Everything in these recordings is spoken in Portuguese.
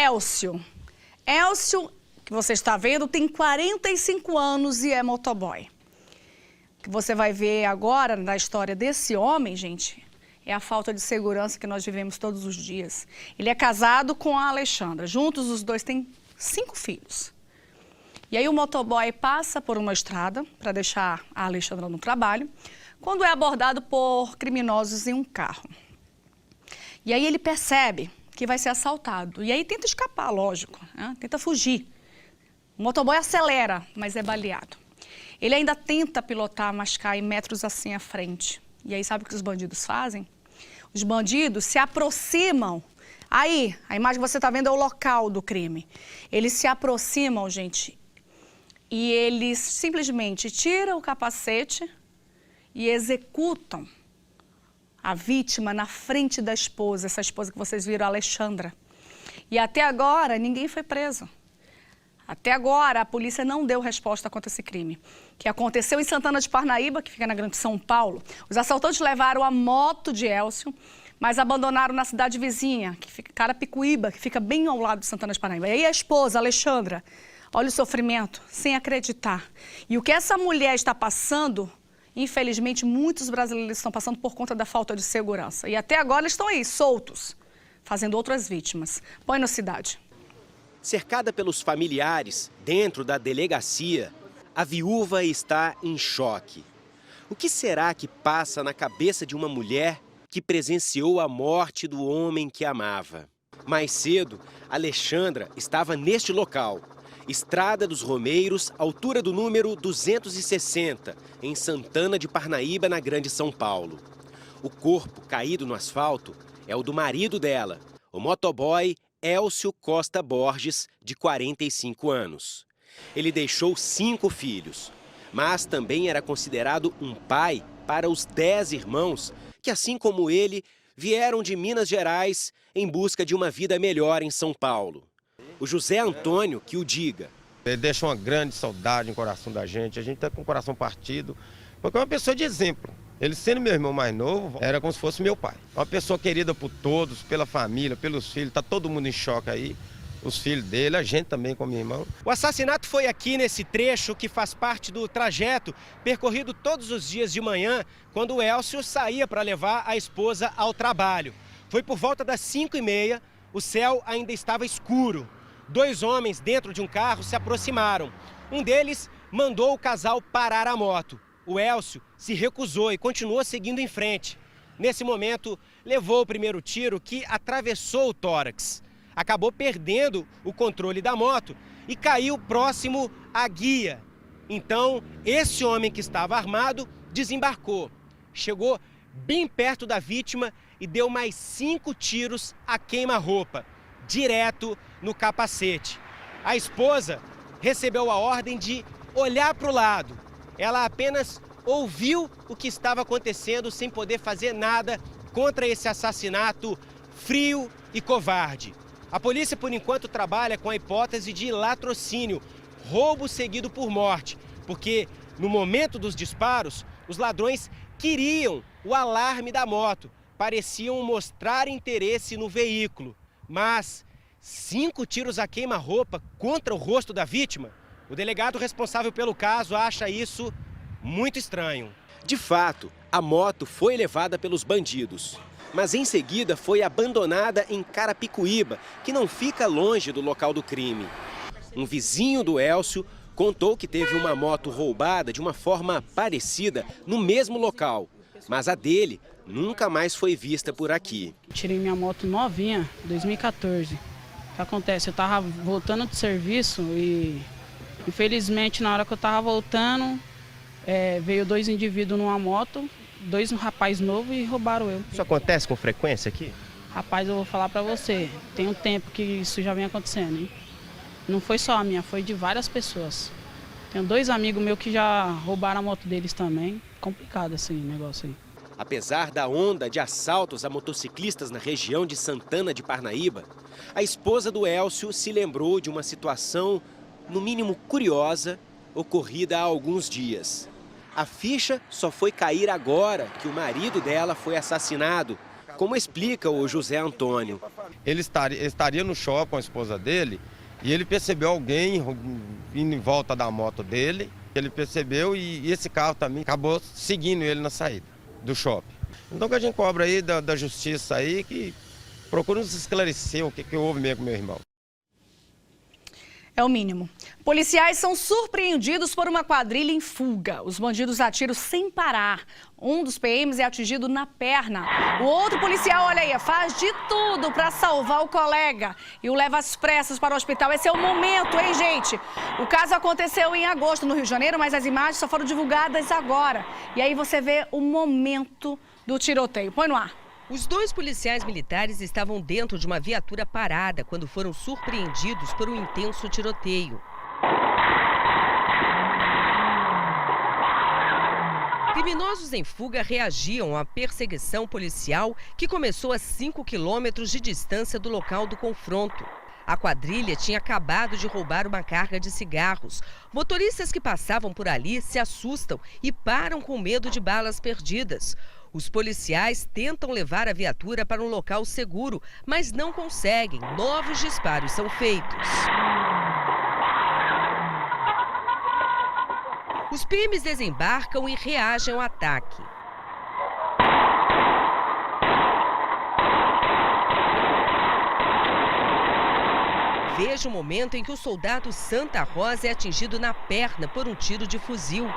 Elcio. Elcio, que você está vendo, tem 45 anos e é motoboy. O que você vai ver agora na história desse homem, gente, é a falta de segurança que nós vivemos todos os dias. Ele é casado com a Alexandra. Juntos, os dois têm 5 filhos. E aí o motoboy passa por uma estrada para deixar a Alexandra no trabalho, quando é abordado por criminosos em um carro. E aí ele percebe que vai ser assaltado. E aí tenta escapar, lógico, né? Tenta fugir. O motoboy acelera, mas é baleado. Ele ainda tenta pilotar, mas cai metros assim à frente. E aí sabe o que os bandidos fazem? Os bandidos se aproximam. Aí, a imagem que você está vendo é o local do crime. Eles se aproximam, gente, e eles simplesmente tiram o capacete e executam a vítima na frente da esposa, essa esposa que vocês viram, a Alexandra. E até agora, ninguém foi preso. Até agora, a polícia não deu resposta contra esse crime, que aconteceu em Santana de Parnaíba, que fica na Grande São Paulo. Os assaltantes levaram a moto de Elcio, mas abandonaram na cidade vizinha, que fica Carapicuíba, que fica bem ao lado de Santana de Parnaíba. E aí a esposa, Alexandra, olha o sofrimento, sem acreditar. E o que essa mulher está passando, infelizmente, muitos brasileiros estão passando por conta da falta de segurança. E até agora eles estão aí, soltos, fazendo outras vítimas. Põe na cidade. Cercada pelos familiares dentro da delegacia, a viúva está em choque. O que será que passa na cabeça de uma mulher que presenciou a morte do homem que amava? Mais cedo, Alexandra estava neste local, Estrada dos Romeiros, altura do número 260, em Santana de Parnaíba, na Grande São Paulo. O corpo caído no asfalto é o do marido dela, o motoboy Elcio Costa Borges, de 45 anos. Ele deixou 5 filhos, mas também era considerado um pai para os 10 irmãos que, assim como ele, vieram de Minas Gerais em busca de uma vida melhor em São Paulo. O José Antônio que o diga. Ele deixa uma grande saudade no coração da gente, a gente está com o coração partido, porque é uma pessoa de exemplo. Ele sendo meu irmão mais novo, era como se fosse meu pai. Uma pessoa querida por todos, pela família, pelos filhos, está todo mundo em choque aí. Os filhos dele, a gente também como irmão. O assassinato foi aqui nesse trecho que faz parte do trajeto percorrido todos os dias de manhã, quando o Elcio saía para levar a esposa ao trabalho. Foi por volta das 5h30, o céu ainda estava escuro. 2 homens dentro de um carro se aproximaram. Um deles mandou o casal parar a moto. O Elcio se recusou e continuou seguindo em frente. Nesse momento, levou o primeiro tiro que atravessou o tórax. Acabou perdendo o controle da moto e caiu próximo à guia. Então, esse homem que estava armado desembarcou. Chegou bem perto da vítima e deu mais 5 tiros a queima-roupa, direto no capacete. A esposa recebeu a ordem de olhar para o lado. Ela apenas ouviu o que estava acontecendo sem poder fazer nada contra esse assassinato frio e covarde. A polícia, por enquanto, trabalha com a hipótese de latrocínio, roubo seguido por morte, porque no momento dos disparos, os ladrões queriam o alarme da moto, pareciam mostrar interesse no veículo. Mas 5 tiros a queima-roupa contra o rosto da vítima? O delegado responsável pelo caso acha isso muito estranho. De fato, a moto foi levada pelos bandidos, mas em seguida foi abandonada em Carapicuíba, que não fica longe do local do crime. Um vizinho do Elcio contou que teve uma moto roubada de uma forma parecida no mesmo local, mas a dele nunca mais foi vista por aqui. Tirei minha moto novinha, 2014. O que acontece? Eu estava voltando do serviço e, infelizmente, na hora que eu estava voltando, veio 2 indivíduos numa moto, 2 rapazes novos e roubaram eu. Isso acontece com frequência aqui? Rapaz, eu vou falar pra você, tem um tempo que isso já vem acontecendo, hein? Não foi só a minha, foi de várias pessoas. Tenho 2 amigos meus que já roubaram a moto deles também. Complicado esse negócio aí. Apesar da onda de assaltos a motociclistas na região de Santana de Parnaíba, a esposa do Elcio se lembrou de uma situação, no mínimo curiosa, ocorrida há alguns dias. A ficha só foi cair agora que o marido dela foi assassinado como explica o José Antônio. Ele estaria no shopping com a esposa dele e ele percebeu alguém indo em volta da moto dele. Ele percebeu e esse carro também acabou seguindo ele na saída do shopping. Então que a gente cobra aí da justiça aí, que procura nos esclarecer o que houve mesmo com meu irmão. É o mínimo. Policiais são surpreendidos por uma quadrilha em fuga. Os bandidos atiram sem parar. Um dos PMs é atingido na perna. O outro policial, olha aí, faz de tudo para salvar o colega e o leva às pressas para o hospital. Esse é o momento, hein, gente? O caso aconteceu em agosto no Rio de Janeiro, mas as imagens só foram divulgadas agora. E aí você vê o momento do tiroteio. Põe no ar. Os dois policiais militares estavam dentro de uma viatura parada quando foram surpreendidos por um intenso tiroteio. Criminosos em fuga reagiam à perseguição policial que começou a 5 quilômetros de distância do local do confronto. A quadrilha tinha acabado de roubar uma carga de cigarros. Motoristas que passavam por ali se assustam e param com medo de balas perdidas. Os policiais tentam levar a viatura para um local seguro, mas não conseguem. Novos disparos são feitos. Os PMs desembarcam e reagem ao ataque. Veja o momento em que o soldado Santa Rosa é atingido na perna por um tiro de fuzil.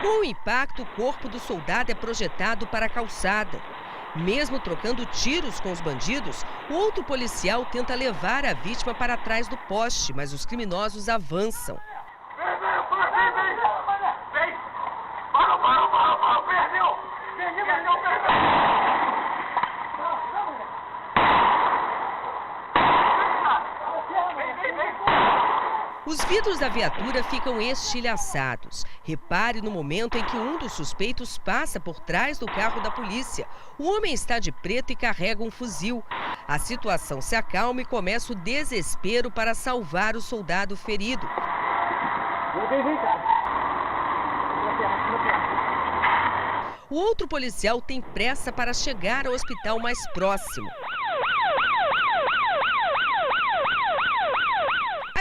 Com o impacto, o corpo do soldado é projetado para a calçada. Mesmo trocando tiros com os bandidos, o outro policial tenta levar a vítima para trás do poste, mas os criminosos avançam. Os vidros da viatura ficam estilhaçados. Repare no momento em que um dos suspeitos passa por trás do carro da polícia. O homem está de preto e carrega um fuzil. A situação se acalma e começa o desespero para salvar o soldado ferido. O outro policial tem pressa para chegar ao hospital mais próximo.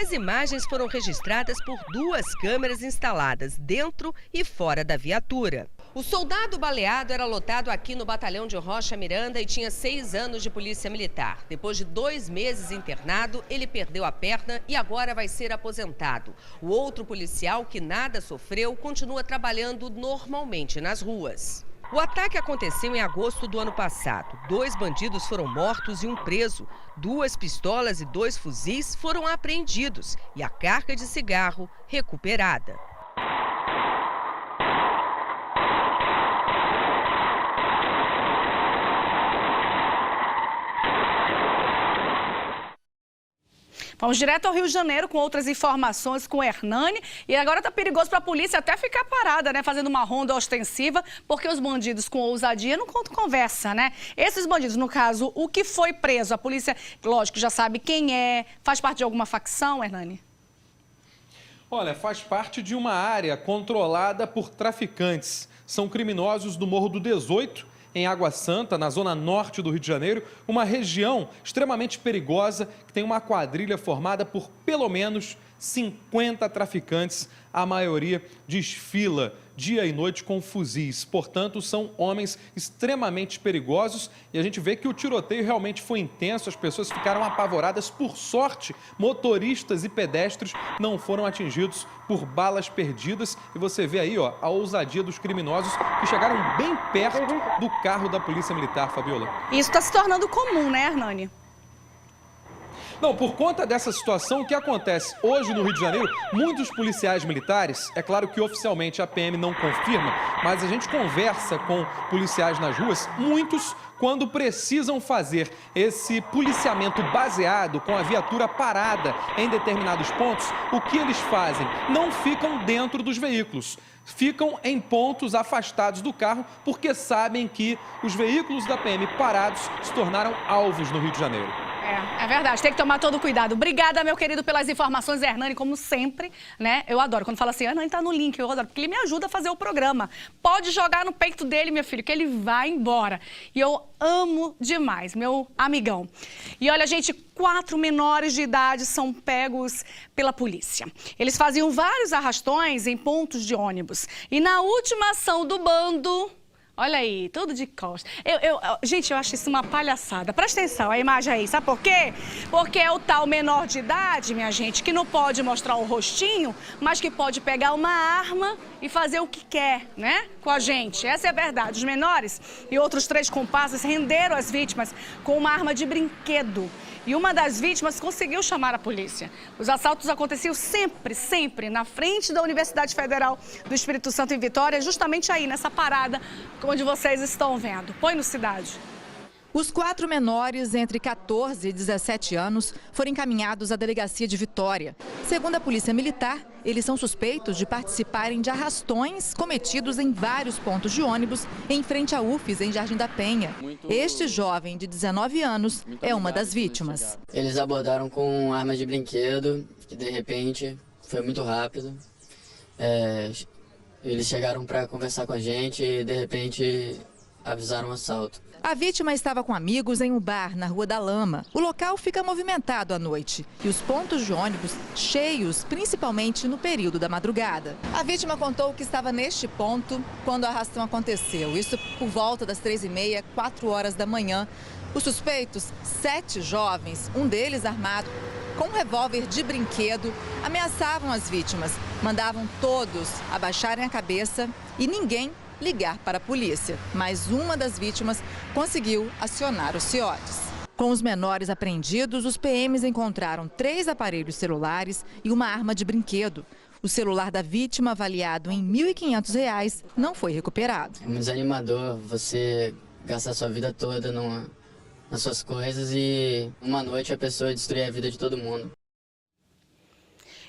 As imagens foram registradas por 2 câmeras instaladas dentro e fora da viatura. O soldado baleado era lotado aqui no batalhão de Rocha Miranda e tinha 6 anos de polícia militar. Depois de 2 meses internado, ele perdeu a perna e agora vai ser aposentado. O outro policial, que nada sofreu, continua trabalhando normalmente nas ruas. O ataque aconteceu em agosto do ano passado. 2 bandidos foram mortos e um preso. 2 pistolas e 2 fuzis foram apreendidos e a carga de cigarro recuperada. Vamos direto ao Rio de Janeiro com outras informações com o Hernani. E agora tá perigoso para a polícia até ficar parada, né? Fazendo uma ronda ostensiva, porque os bandidos com ousadia não contam conversa, né? Esses bandidos, no caso, o que foi preso, a polícia, lógico, já sabe quem é, faz parte de alguma facção, Hernani? Olha, faz parte de uma área controlada por traficantes. São criminosos do Morro do 18, em Água Santa, na zona norte do Rio de Janeiro, uma região extremamente perigosa que tem uma quadrilha formada por pelo menos 50 traficantes. A maioria desfila dia e noite com fuzis. Portanto, são homens extremamente perigosos e a gente vê que o tiroteio realmente foi intenso, as pessoas ficaram apavoradas. Por sorte, motoristas e pedestres não foram atingidos por balas perdidas. E você vê aí, ó, a ousadia dos criminosos que chegaram bem perto do carro da Polícia Militar, Fabiola. Isso está se tornando comum, né, Hernani? Não, por conta dessa situação, o que acontece hoje no Rio de Janeiro, muitos policiais militares, é claro que oficialmente a PM não confirma, mas a gente conversa com policiais nas ruas, muitos, quando precisam fazer esse policiamento baseado com a viatura parada em determinados pontos, o que eles fazem? Não ficam dentro dos veículos. Ficam em pontos afastados do carro porque sabem que os veículos da PM parados se tornaram alvos no Rio de Janeiro. É verdade, tem que tomar todo cuidado. Obrigada, meu querido, pelas informações, Hernani, como sempre, né? Eu adoro. Quando fala assim, Hernani tá no link, eu adoro, porque ele me ajuda a fazer o programa. Pode jogar no peito dele, meu filho, que ele vai embora. E eu amo demais, meu amigão. E olha, gente, 4 menores de idade são pegos pela polícia. Eles faziam vários arrastões em pontos de ônibus. E na última ação do bando... Olha aí, tudo de costas. Gente, eu acho isso uma palhaçada. Presta atenção, a imagem aí. Sabe por quê? Porque é o tal menor de idade, minha gente, que não pode mostrar o rostinho, mas que pode pegar uma arma e fazer o que quer, né? Com a gente. Essa é a verdade. Os menores e outros 3 comparsas renderam as vítimas com uma arma de brinquedo. E uma das vítimas conseguiu chamar a polícia. Os assaltos aconteciam sempre na frente da Universidade Federal do Espírito Santo em Vitória, justamente aí, nessa parada, onde vocês estão vendo. Põe no Cidade. Os 4 menores, entre 14 e 17 anos, foram encaminhados à delegacia de Vitória. Segundo a Polícia Militar, eles são suspeitos de participarem de arrastões cometidos em vários pontos de ônibus em frente à UFES, em Jardim da Penha. Este jovem de 19 anos é uma das vítimas. Eles abordaram com armas de brinquedo, que de repente foi muito rápido. Eles chegaram para conversar com a gente e de repente avisaram um assalto. A vítima estava com amigos em um bar na Rua da Lama. O local fica movimentado à noite e os pontos de ônibus cheios, principalmente no período da madrugada. A vítima contou que estava neste ponto quando a arrastão aconteceu. Isso por volta das 3h30, 4 horas da manhã. Os suspeitos, 7 jovens, um deles armado com um revólver de brinquedo, ameaçavam as vítimas. Mandavam todos abaixarem a cabeça e ninguém ligar para a polícia, mas uma das vítimas conseguiu acionar os CIODs. Com os menores apreendidos, os PMs encontraram 3 aparelhos celulares e uma arma de brinquedo. O celular da vítima, avaliado em R$ 1.500, não foi recuperado. É muito desanimador você gastar sua vida toda nas suas coisas e uma noite a pessoa destruir a vida de todo mundo.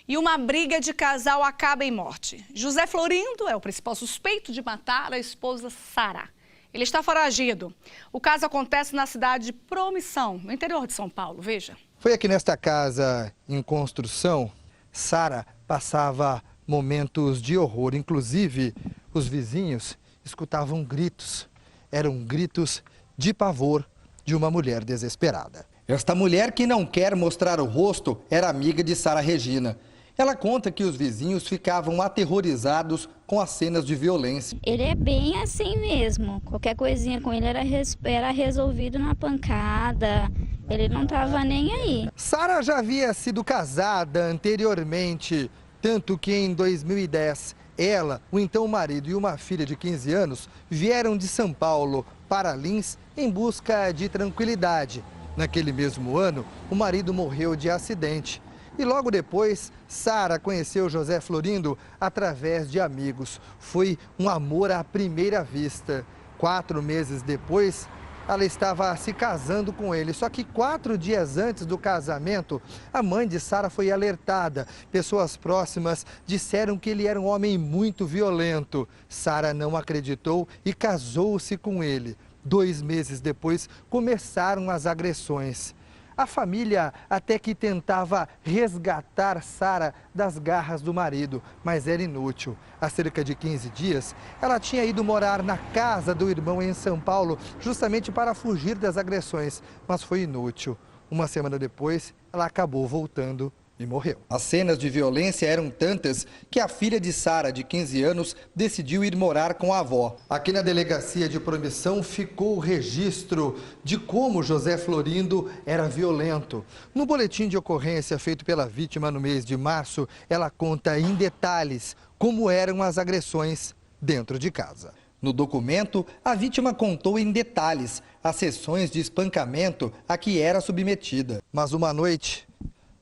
E uma briga de casal acaba em morte. José Florindo é o principal suspeito de matar a esposa Sara. Ele está foragido. O caso acontece na cidade de Promissão, no interior de São Paulo. Veja. Foi aqui nesta casa em construção, Sara passava momentos de horror. Inclusive, os vizinhos escutavam gritos. Eram gritos de pavor de uma mulher desesperada. Esta mulher, que não quer mostrar o rosto, era amiga de Sara Regina. Ela conta que os vizinhos ficavam aterrorizados com as cenas de violência. Ele é bem assim mesmo. Qualquer coisinha com ele era resolvido na pancada. Ele não estava nem aí. Sara já havia sido casada anteriormente, tanto que em 2010, ela, o então marido e uma filha de 15 anos vieram de São Paulo para Lins em busca de tranquilidade. Naquele mesmo ano, o marido morreu de acidente. E logo depois, Sara conheceu José Florindo através de amigos. Foi um amor à primeira vista. 4 meses depois, ela estava se casando com ele. Só que 4 dias antes do casamento, a mãe de Sara foi alertada. Pessoas próximas disseram que ele era um homem muito violento. Sara não acreditou e casou-se com ele. 2 meses depois, começaram as agressões. A família até que tentava resgatar Sara das garras do marido, mas era inútil. Há cerca de 15 dias, ela tinha ido morar na casa do irmão em São Paulo, justamente para fugir das agressões, mas foi inútil. Uma semana depois, ela acabou voltando e morreu. As cenas de violência eram tantas que a filha de Sara, de 15 anos, decidiu ir morar com a avó. Aqui na delegacia de Promissão ficou o registro de como José Florindo era violento. No boletim de ocorrência feito pela vítima no mês de março, ela conta em detalhes como eram as agressões dentro de casa. No documento, a vítima contou em detalhes as sessões de espancamento a que era submetida. Mas uma noite,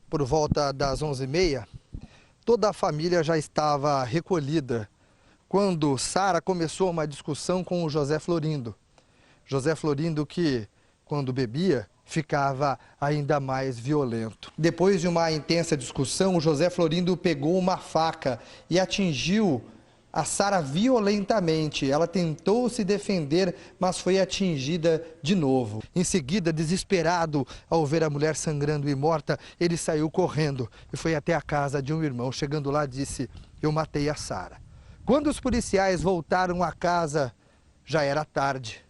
por volta das 11h30, toda a família já estava recolhida quando Sara começou uma discussão com o José Florindo. José Florindo que, quando bebia, ficava ainda mais violento. Depois de uma intensa discussão, o José Florindo pegou uma faca e atingiu a Sara violentamente. Ela tentou se defender, mas foi atingida de novo. Em seguida, desesperado, ao ver a mulher sangrando e morta, ele saiu correndo e foi até a casa de um irmão. Chegando lá, disse: eu matei a Sara. Quando os policiais voltaram à casa, já era tarde.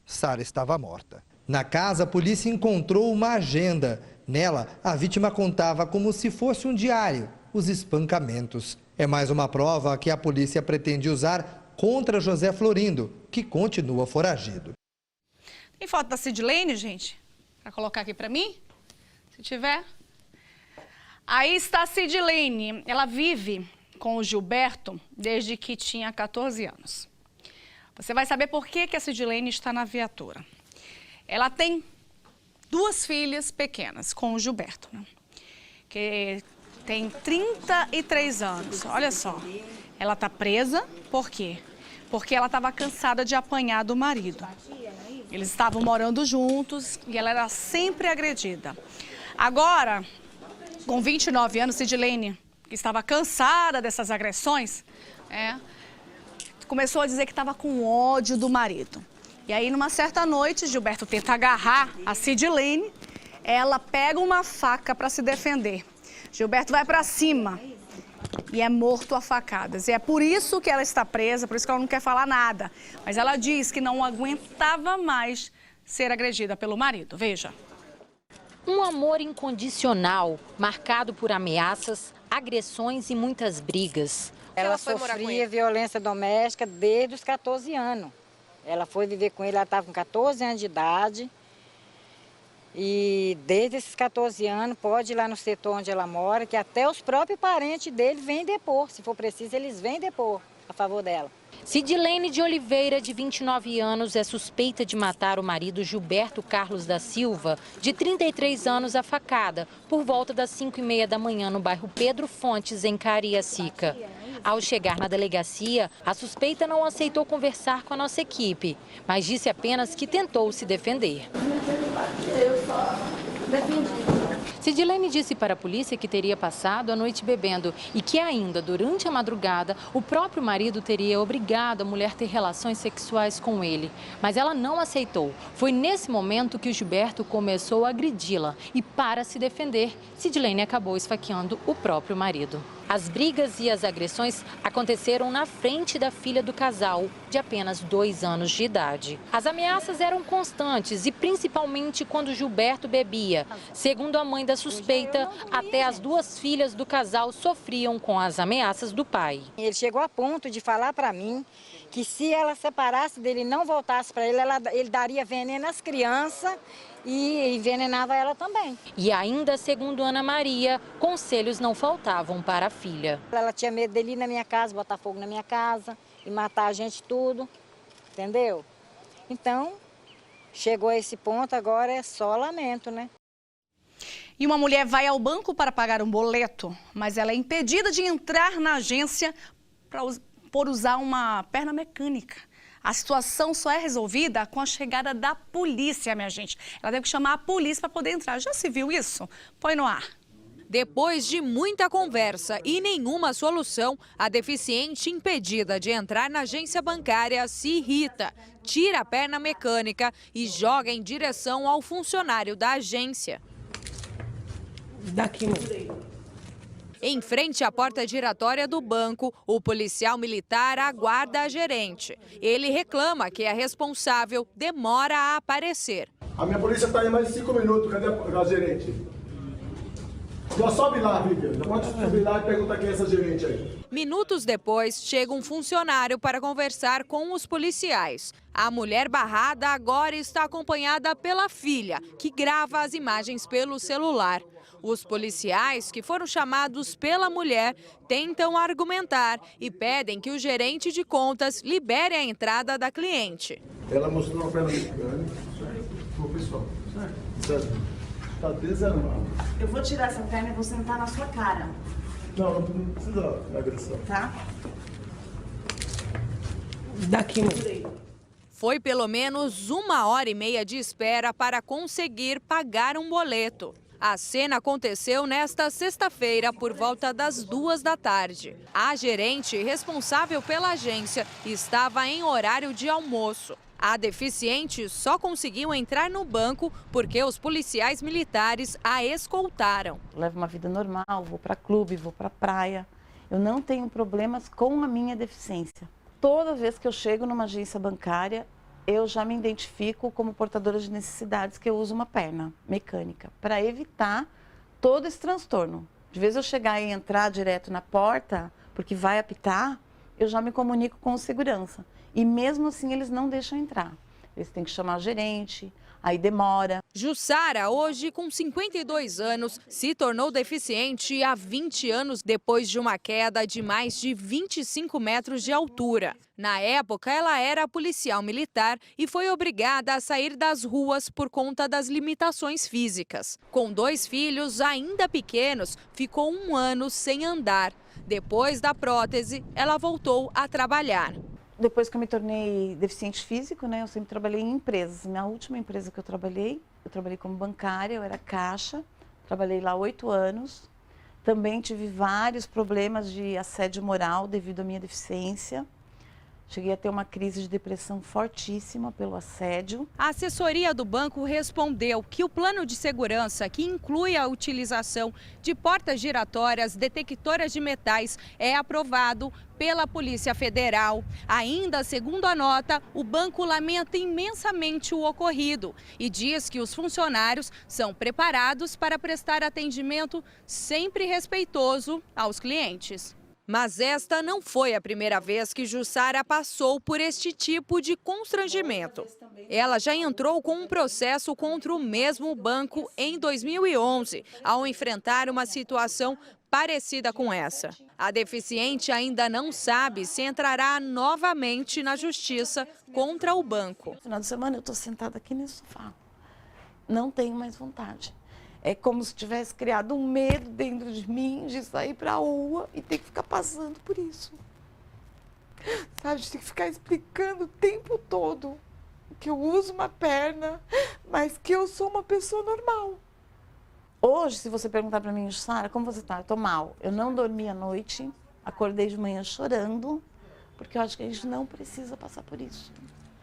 Sara estava morta. Na casa, a polícia encontrou uma agenda. Nela, a vítima contava como se fosse um diário os espancamentos. É mais uma prova que a polícia pretende usar contra José Florindo, que continua foragido. Tem foto da Sidlene, gente? Para colocar aqui para mim? Se tiver. Aí está a Sidlene. Ela vive com o Gilberto desde que tinha 14 anos. Você vai saber por que a Sidlene está na viatura. Ela tem 2 filhas pequenas com o Gilberto, né? Que tem 33 anos. Olha só, ela está presa, por quê? Porque ela estava cansada de apanhar do marido. Eles estavam morando juntos e ela era sempre agredida. Agora, com 29 anos, Sidlene, que estava cansada dessas agressões, começou a dizer que estava com ódio do marido. E aí, numa certa noite, Gilberto tenta agarrar a Sidlene, ela pega uma faca para se defender. Gilberto vai para cima e é morto a facadas. E é por isso que ela está presa, por isso que ela não quer falar nada. Mas ela diz que não aguentava mais ser agredida pelo marido. Veja. Um amor incondicional, marcado por ameaças, agressões e muitas brigas. Ela sofria violência doméstica desde os 14 anos. Ela foi viver com ele, ela estava com 14 anos de idade. E desde esses 14 anos, pode ir lá no setor onde ela mora, que até os próprios parentes dele vêm depor. Se for preciso, eles vêm depor a favor dela. Sidlene de Oliveira, de 29 anos, é suspeita de matar o marido Gilberto Carlos da Silva, de 33 anos, a facada, por volta das 5h30 da manhã, no bairro Pedro Fontes, em Cariacica. Ao chegar na delegacia, a suspeita não aceitou conversar com a nossa equipe, mas disse apenas que tentou se defender. Eu só defendi. Sidlene disse para a polícia que teria passado a noite bebendo e que ainda durante a madrugada o próprio marido teria obrigado a mulher a ter relações sexuais com ele. Mas ela não aceitou. Foi nesse momento que o Gilberto começou a agredi-la e, para se defender, Sidlene acabou esfaqueando o próprio marido. As brigas e as agressões aconteceram na frente da filha do casal, de apenas 2 anos de idade. As ameaças eram constantes e principalmente quando Gilberto bebia. Segundo a mãe da suspeita, até as 2 filhas do casal sofriam com as ameaças do pai. Ele chegou a ponto de falar para mim que se ela separasse dele e não voltasse para ele, ele daria veneno às crianças e envenenava ela também. E ainda, segundo Ana Maria, conselhos não faltavam para a filha. Ela tinha medo dele ir na minha casa, botar fogo na minha casa e matar a gente tudo, entendeu? Então, chegou a esse ponto, agora é só lamento, né? E uma mulher vai ao banco para pagar um boleto, mas ela é impedida de entrar na agência por usar uma perna mecânica. A situação só é resolvida com a chegada da polícia, minha gente. Ela teve que chamar a polícia para poder entrar. Já se viu isso? Põe no ar. Depois de muita conversa e nenhuma solução, a deficiente impedida de entrar na agência bancária se irrita, tira a perna mecânica e joga em direção ao funcionário da agência. Daqui. Em frente à porta giratória do banco, o policial militar aguarda a gerente. Ele reclama que a responsável demora a aparecer. A minha polícia está aí mais de 5 minutos, cadê a gerente? Já sobe lá, Vivian. Já pode subir lá e perguntar quem é essa gerente aí. Minutos depois, chega um funcionário para conversar com os policiais. A mulher barrada agora está acompanhada pela filha, que grava as imagens pelo celular. Os policiais, que foram chamados pela mulher, tentam argumentar e pedem que o gerente de contas libere a entrada da cliente. Ela mostrou uma perna mecânica. Ô, pessoal, certo? Tá desanimado. Eu vou tirar essa perna e vou sentar na sua cara. Não precisa da agressão. Tá? Daqui. Foi pelo menos 1h30 de espera para conseguir pagar um boleto. A cena aconteceu nesta sexta-feira, por volta das 2 da tarde. A gerente responsável pela agência estava em horário de almoço. A deficiente só conseguiu entrar no banco porque os policiais militares a escoltaram. Levo uma vida normal, vou para clube, vou para praia. Eu não tenho problemas com a minha deficiência. Toda vez que eu chego numa agência bancária, eu já me identifico como portadora de necessidades, que eu uso uma perna mecânica, para evitar todo esse transtorno. De vez eu chegar e entrar direto na porta, porque vai apitar, eu já me comunico com o segurança. E mesmo assim eles não deixam entrar. Eles têm que chamar o gerente, aí demora. Jussara, hoje com 52 anos, se tornou deficiente há 20 anos depois de uma queda de mais de 25 metros de altura. Na época, ela era policial militar e foi obrigada a sair das ruas por conta das limitações físicas. Com 2 filhos ainda pequenos, ficou 1 ano sem andar. Depois da prótese, ela voltou a trabalhar. Depois que eu me tornei deficiente físico, né, eu sempre trabalhei em empresas. Minha última empresa que eu trabalhei como bancária, eu era caixa, trabalhei lá 8 anos. Também tive vários problemas de assédio moral devido à minha deficiência. Cheguei a ter uma crise de depressão fortíssima pelo assédio. A assessoria do banco respondeu que o plano de segurança, que inclui a utilização de portas giratórias detectoras de metais, é aprovado pela Polícia Federal. Ainda segundo a nota, o banco lamenta imensamente o ocorrido e diz que os funcionários são preparados para prestar atendimento sempre respeitoso aos clientes. Mas esta não foi a primeira vez que Jussara passou por este tipo de constrangimento. Ela já entrou com um processo contra o mesmo banco em 2011, ao enfrentar uma situação parecida com essa. A deficiente ainda não sabe se entrará novamente na justiça contra o banco. No final de semana eu estou sentada aqui nesse sofá. Não tenho mais vontade. É como se tivesse criado um medo dentro de mim de sair para a rua e ter que ficar passando por isso. Sabe, de ter que ficar explicando o tempo todo que eu uso uma perna, mas que eu sou uma pessoa normal. Hoje, se você perguntar para mim, Sara, como você está? Eu estou mal. Eu não dormi à noite, acordei de manhã chorando, porque eu acho que a gente não precisa passar por isso.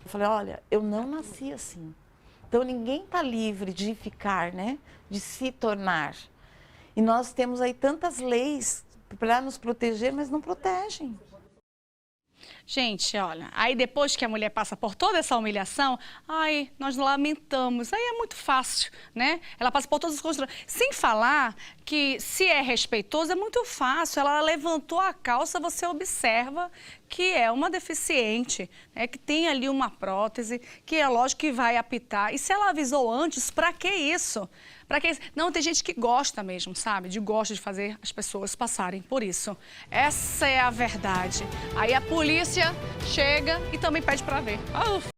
Eu falei, olha, eu não nasci assim. Então, ninguém está livre de ficar, né? De se tornar. E nós temos aí tantas leis para nos proteger, mas não protegem. Gente, olha, aí depois que a mulher passa por toda essa humilhação, ai, nós lamentamos, aí é muito fácil, né? Ela passa por todas as coisas. Sem falar que se é respeitoso, é muito fácil. Ela levantou a calça, você observa que é uma deficiente, né? Que tem ali uma prótese, que é lógico que vai apitar. E se ela avisou antes, pra que isso? Pra que isso? Não, tem gente que gosta mesmo, sabe? Gosta de fazer as pessoas passarem por isso. Essa é a verdade. Aí a polícia chega e também pede pra ver.